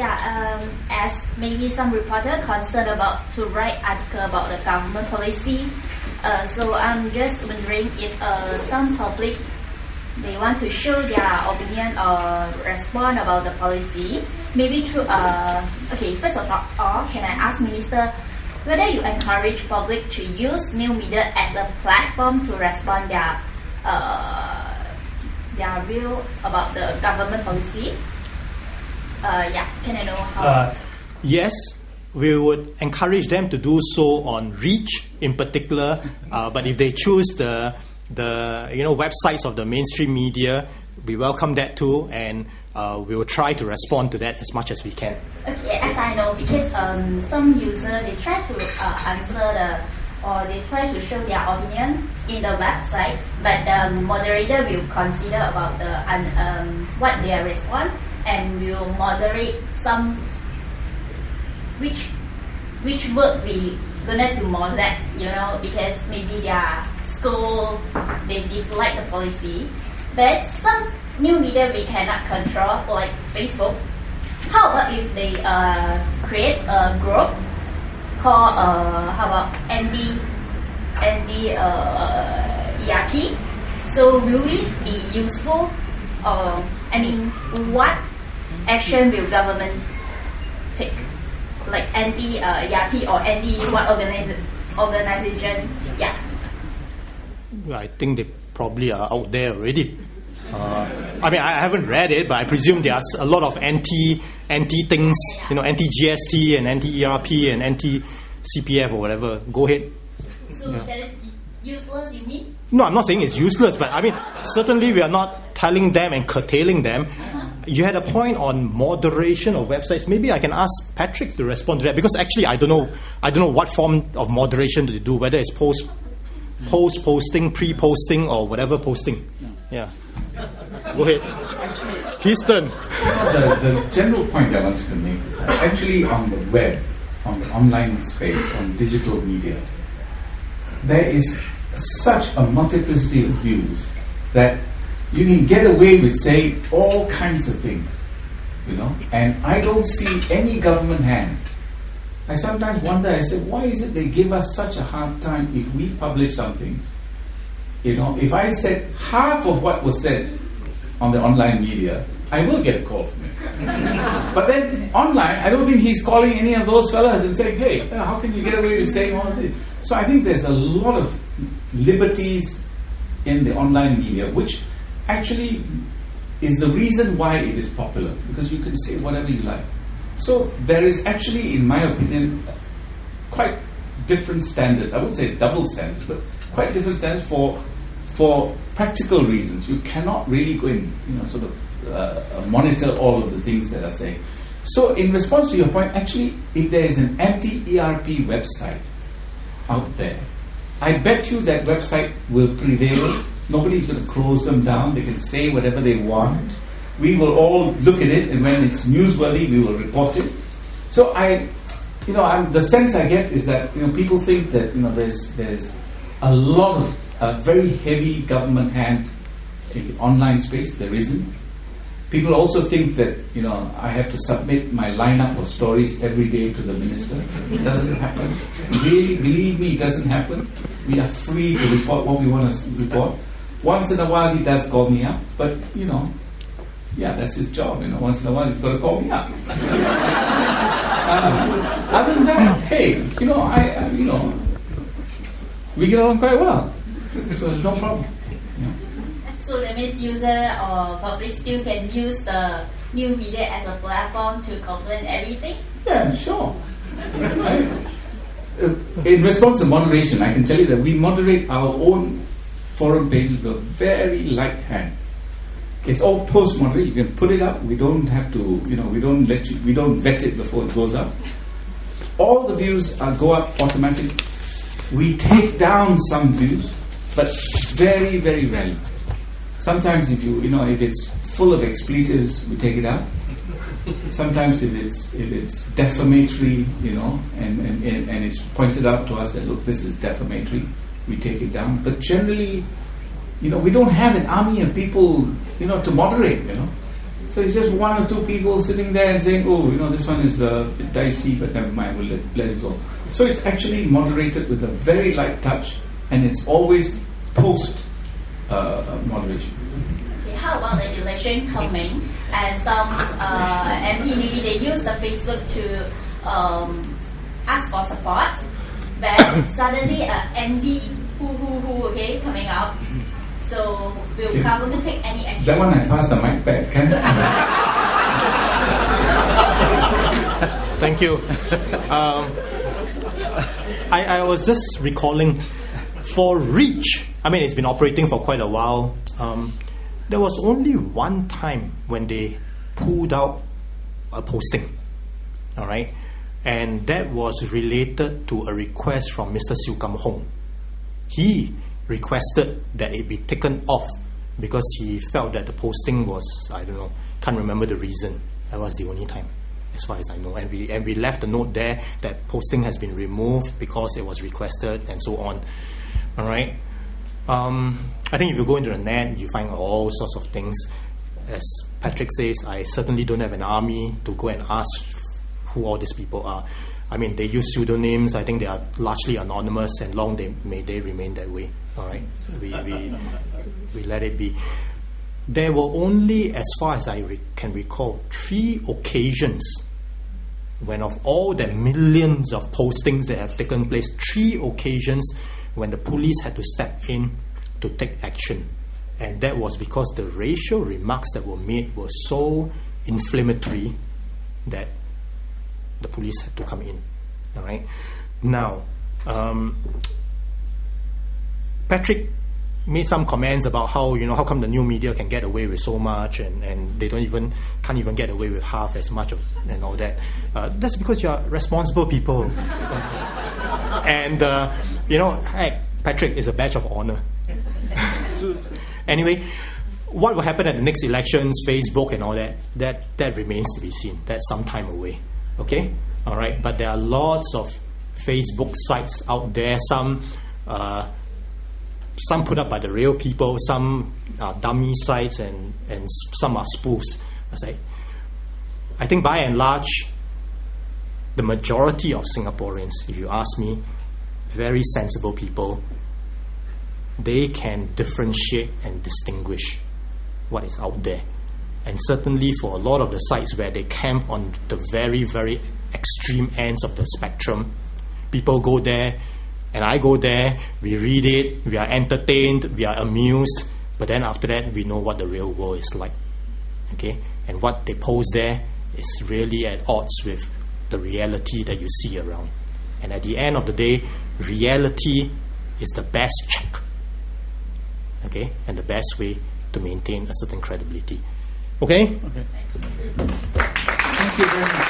As maybe some reporter concerned about to write article about the government policy, so I'm just wondering if some public they want to show their opinion or respond about the policy, maybe through okay. First of all, can I ask Minister whether you encourage public to use new media as a platform to respond their view about the government policy? Can I know how? Yes, we would encourage them to do so on Reach in particular. But if they choose the websites of the mainstream media, we welcome that too, and we will try to respond to that as much as we can. Okay, as I know, because some users they try to answer or they try to show their opinion in the website, but the moderator will consider about the what they respond, and will moderate some which word we gonna to moderate, because maybe their school they dislike the policy, but some new media we cannot control, like Facebook. How about if they create a group called how about ERP? So will it be useful? What action will government take? Like anti-ERP or anti-what organization? Yeah. I think they probably are out there already. I haven't read it, but I presume there's a lot of anti things, anti-GST and anti-ERP and anti-CPF or whatever. Go ahead. So that is useless, you mean? No, I'm not saying it's useless, but certainly we are not telling them and curtailing them. You had a point on moderation of websites. Maybe I can ask Patrick to respond to that, because actually I don't know what form of moderation do they do, whether it's post-posting, pre-posting, or whatever posting. Yeah. Go ahead. His turn. The general point I wanted to make is that actually on the web, on the online space, on digital media, there is such a multiplicity of views that you can get away with saying all kinds of things, and I don't see any government hand. I sometimes wonder, I say, why is it they give us such a hard time if we publish something? If I said half of what was said on the online media, I will get a call from him. But then online, I don't think he's calling any of those fellas and saying, hey, how can you get away with saying all of this? So I think there's a lot of liberties in the online media, which actually is the reason why it is popular, because you can say whatever you like. So there is actually, in my opinion, quite different standards. I wouldn't say double standards, but quite different standards for practical reasons. You cannot really go and monitor all of the things that are saying. So in response to your point, actually, if there is an anti-ERP website out there, I bet you that website will prevail. Nobody's going to close them down. They can say whatever they want. We will all look at it, and when it's newsworthy, we will report it. So the sense I get is that people think that there's a lot of very heavy government hand in the online space. There isn't. People also think that I have to submit my lineup of stories every day to the minister. It doesn't happen. Really, believe me, it doesn't happen. We are free to report what we want to report. Once in a while, he does call me up, but that's his job. Once in a while, he's got to call me up. Other than that, hey, we get along quite well, so there's no problem. So that means user or public still can use the new media as a platform to complain everything? Yeah, sure. In response to moderation, I can tell you that we moderate our own forum pages with a very light hand. It's all post-moderate. You can put it up. We don't have to, we don't vet it before it goes up. All the views go up automatically. We take down some views, but very, very rarely. Sometimes if it's full of expletives, we take it out. Sometimes if it's defamatory, and it's pointed out to us that, look, this is defamatory, we take it down. But generally, we don't have an army of people, to moderate, So it's just one or two people sitting there and saying, oh, this one is a bit dicey, but never mind, we'll let it go. So it's actually moderated with a very light touch, and it's always post moderation. Okay, how about the election coming? And some MP, maybe they use the Facebook to ask for support, but suddenly MP okay, coming up. So will government take any action? That one I pass the mic back, can Thank you. I was just recalling, for Reach, it's been operating for quite a while. There was only one time when they pulled out a posting, all right? And that was related to a request from Mr. Siu Kam Hong. He requested that it be taken off because he felt that the posting was, I don't know, can't remember the reason. That was the only time, as far as I know. And we left a note there that posting has been removed because it was requested and so on. All right. I think if you go into the net, you find all sorts of things. As Patrick says, I certainly don't have an army to go and ask who all these people are. They use pseudonyms. I think they are largely anonymous, and may they remain that way. All right, we let it be. There were only, as far as I can recall, 3 occasions when, of all the millions of postings that have taken place, 3 occasions when the police had to step in to take action. And that was because the racial remarks that were made were so inflammatory that the police had to come in. All right. Now, Patrick made some comments about how how come the new media can get away with so much and they can't even get away with half as much and all that. That's because you are responsible people. And hey, Patrick is a badge of honor. Anyway, what will happen at the next elections, Facebook and all that remains to be seen. That's some time away. Okay? All right. But there are lots of Facebook sites out there. Some put up by the real people, some are dummy sites, and some are spoofs. I think by and large, the majority of Singaporeans, if you ask me, very sensible people, they can differentiate and distinguish what is out there. And certainly for a lot of the sites where they camp on the very, very extreme ends of the spectrum, people go there, and I go there, we read it, we are entertained, we are amused, but then after that, we know what the real world is like. Okay? And what they post there is really at odds with the reality that you see around. And at the end of the day, reality is the best check. Okay? And the best way to maintain a certain credibility. Okay? Okay. Thank you very much.